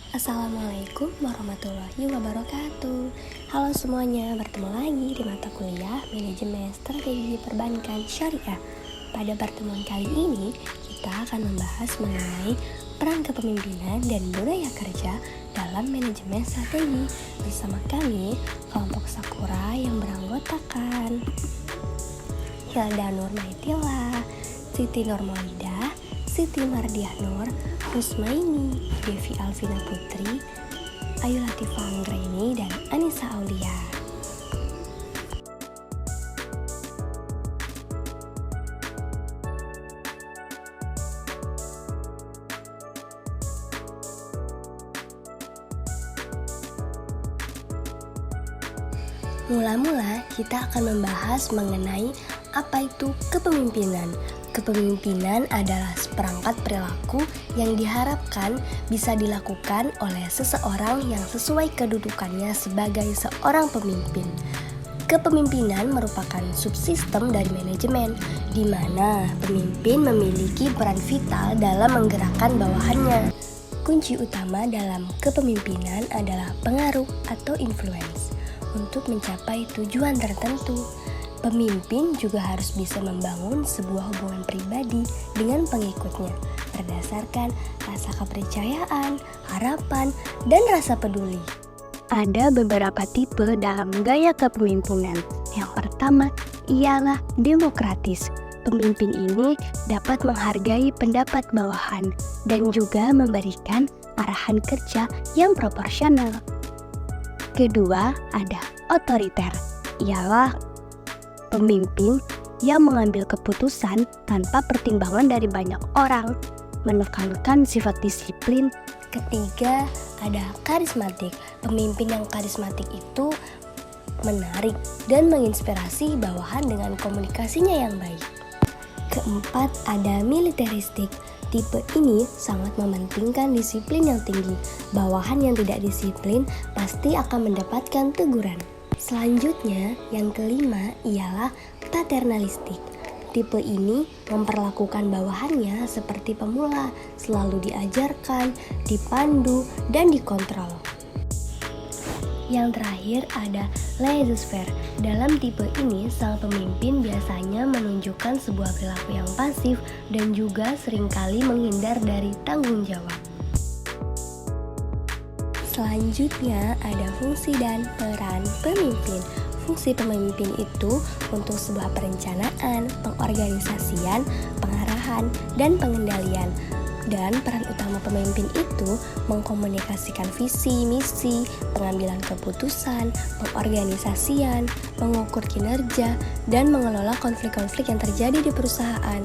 Assalamualaikum warahmatullahi wabarakatuh. Halo semuanya, bertemu lagi di mata kuliah Manajemen Strategi Perbankan Syariah. Pada pertemuan kali ini, kita akan membahas mengenai peran kepemimpinan dan budaya kerja dalam manajemen strategi bersama kami, kelompok Sakura yang beranggotakan Hilda Nurmaitila, Siti Nurmalidah, Siti Mardiah Nur, Rusmaini, Devi Alvina Putri, Ayu Latifah Anggraini, dan Anissa Aulia. Mula-mula kita akan membahas mengenai apa itu kepemimpinan. Kepemimpinan adalah seperangkat perilaku yang diharapkan bisa dilakukan oleh seseorang yang sesuai kedudukannya sebagai seorang pemimpin. Kepemimpinan merupakan subsistem dari manajemen, di mana pemimpin memiliki peran vital dalam menggerakkan bawahannya. Kunci utama dalam kepemimpinan adalah pengaruh atau influence untuk mencapai tujuan tertentu. Pemimpin juga harus bisa membangun sebuah hubungan pribadi dengan pengikutnya berdasarkan rasa kepercayaan, harapan, dan rasa peduli. Ada beberapa tipe dalam gaya kepemimpinan. Yang pertama ialah demokratis. Pemimpin ini dapat menghargai pendapat bawahan dan juga memberikan arahan kerja yang proporsional. Kedua, ada otoriter. Ialah pemimpin yang mengambil keputusan tanpa pertimbangan dari banyak orang, menekankan sifat disiplin. Ketiga, ada karismatik. Pemimpin yang karismatik itu menarik dan menginspirasi bawahan dengan komunikasinya yang baik. Keempat, ada militeristik. Tipe ini sangat mementingkan disiplin yang tinggi. Bawahan yang tidak disiplin pasti akan mendapatkan teguran. Selanjutnya, yang kelima ialah paternalistik. Tipe ini memperlakukan bawahannya seperti pemula, selalu diajarkan, dipandu, dan dikontrol. Yang terakhir ada laissez-faire. Dalam tipe ini, sang pemimpin biasanya menunjukkan sebuah perilaku yang pasif dan juga seringkali menghindar dari tanggung jawab. Selanjutnya ada fungsi dan peran pemimpin. Fungsi pemimpin itu untuk sebuah perencanaan, pengorganisasian, pengarahan, dan pengendalian. Dan peran utama pemimpin itu mengkomunikasikan visi, misi, pengambilan keputusan, pengorganisasian, mengukur kinerja, dan mengelola konflik-konflik yang terjadi di perusahaan.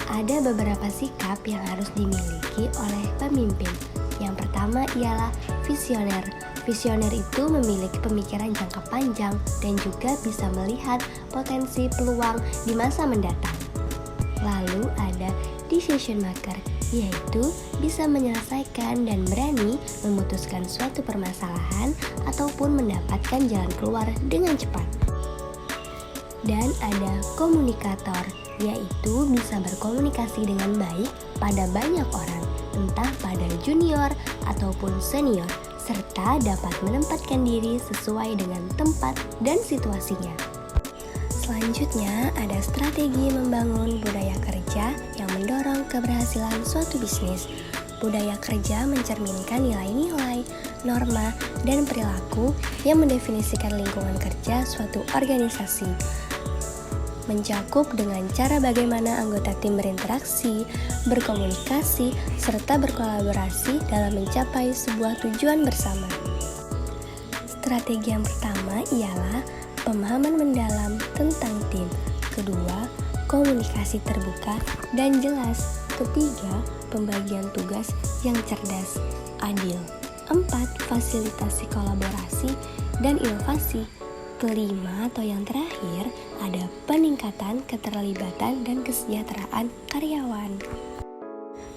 Ada beberapa sikap yang harus dimiliki oleh pemimpin. Yang pertama ialah visioner. Visioner itu memiliki pemikiran jangka panjang dan juga bisa melihat potensi peluang di masa mendatang. Lalu ada decision maker, yaitu bisa menyelesaikan dan berani memutuskan suatu permasalahan ataupun mendapatkan jalan keluar dengan cepat. Dan ada komunikator, yaitu bisa berkomunikasi dengan baik pada banyak orang, entah pada junior ataupun senior, serta dapat menempatkan diri sesuai dengan tempat dan situasinya. Selanjutnya, ada strategi membangun budaya kerja yang mendorong keberhasilan suatu bisnis. Budaya kerja mencerminkan nilai-nilai, norma, dan perilaku yang mendefinisikan lingkungan kerja suatu organisasi. Mencakup dengan cara bagaimana anggota tim berinteraksi, berkomunikasi, serta berkolaborasi dalam mencapai sebuah tujuan bersama. Strategi yang pertama ialah pemahaman mendalam tentang tim. Kedua, komunikasi terbuka dan jelas. Ketiga, pembagian tugas yang cerdas, adil. 4. Fasilitasi kolaborasi dan inovasi. Kelima atau yang terakhir, ada peningkatan keterlibatan dan kesejahteraan karyawan.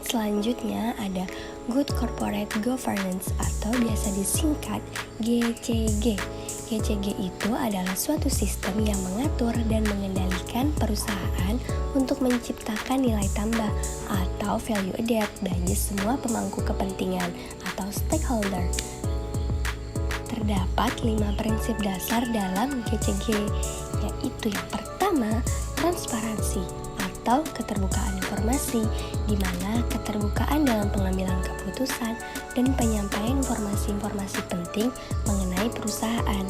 Selanjutnya ada Good Corporate Governance atau biasa disingkat GCG. GCG itu adalah suatu sistem yang mengatur dan mengendalikan perusahaan untuk menciptakan nilai tambah atau value added bagi semua pemangku kepentingan atau stakeholder. Terdapat 5 prinsip dasar dalam GCG, yaitu yang pertama, transparansi atau keterbukaan informasi, di mana keterbukaan dalam pengambilan keputusan dan penyampaian informasi-informasi penting mengenai perusahaan.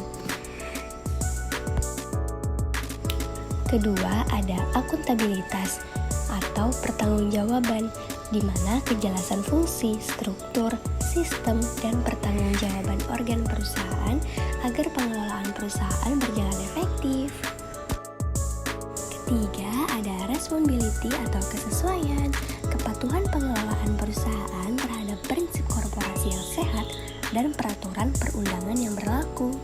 Kedua, ada akuntabilitas atau pertanggungjawaban, di mana kejelasan fungsi, struktur, sistem, dan pertanggungjawaban organ perusahaan agar pengelolaan perusahaan berjalan efektif. Ketiga, ada responsibility atau kesesuaian, kepatuhan pengelolaan perusahaan terhadap prinsip korporasi yang sehat dan peraturan perundangan yang berlaku.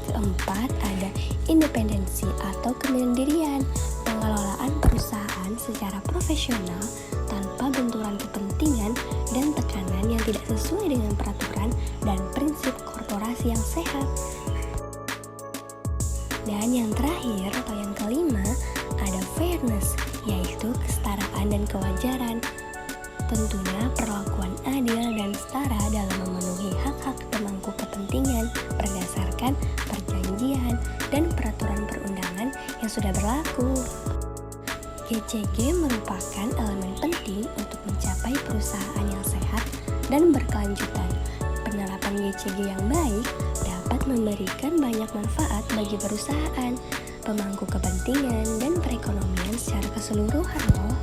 Keempat, ada independensi atau kemandirian, pengelolaan perusahaan secara profesional tanpa benturan kepentingan dan tekanan yang tidak sesuai dengan peraturan dan prinsip korporasi yang sehat. Dan yang terakhir atau yang kelima, ada fairness, yaitu kesetaraan dan kewajaran. Tentunya perlakuan adil dan setara dalam memenuhi hak-hak pemangku kepentingan berdasarkan perjanjian dan peraturan perundangan yang sudah berlaku. GCG merupakan elemen penting untuk mencapai perusahaan yang sehat dan berkelanjutan. Penerapan GCG yang baik dapat memberikan banyak manfaat bagi perusahaan, pemangku kepentingan, dan perekonomian secara keseluruhan loh.